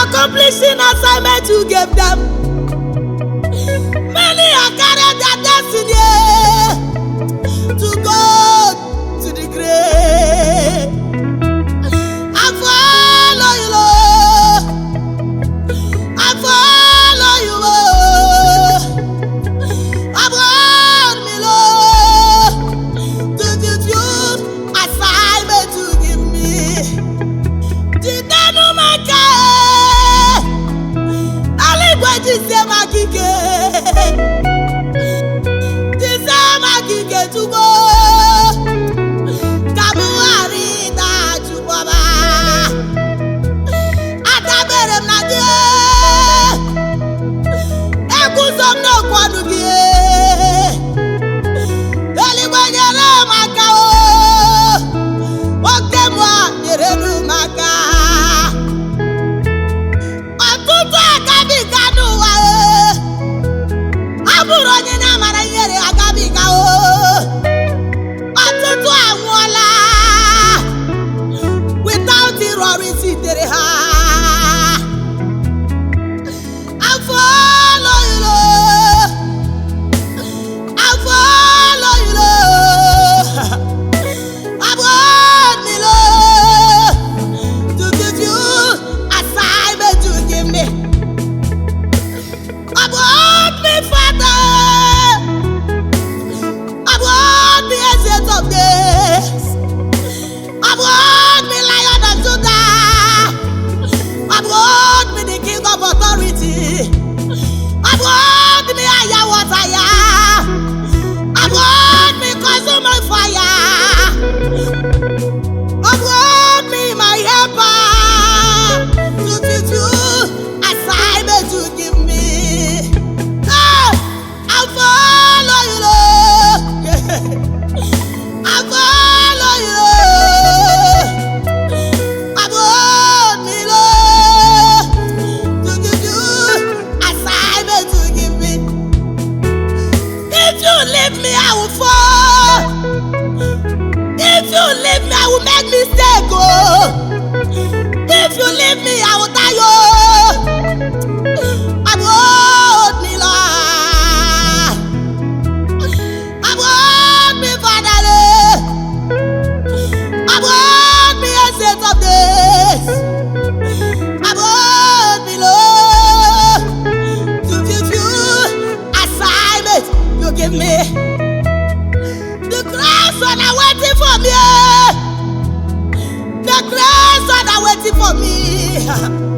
Accomplishing assignment you gave them. Many are carrying their destiny to go to the grave. I follow you, Lord. I follow you, Lord. I want me, Lord, to give you assignment to give me. Did I know my God? Disema kike tubo kabuari da tubaba atabere mnadie ekuzom no kwanugie eligwanyere maka o okemwa yerenu maka mistake, oh. If you leave me, I will die, oh. Abode me, Lord. Abode me, Father. Abode me, Ancient of Days. Abode me, Lord. To fulfill assignment you give me. The grace one are waiting for me. The grace one are waiting for me.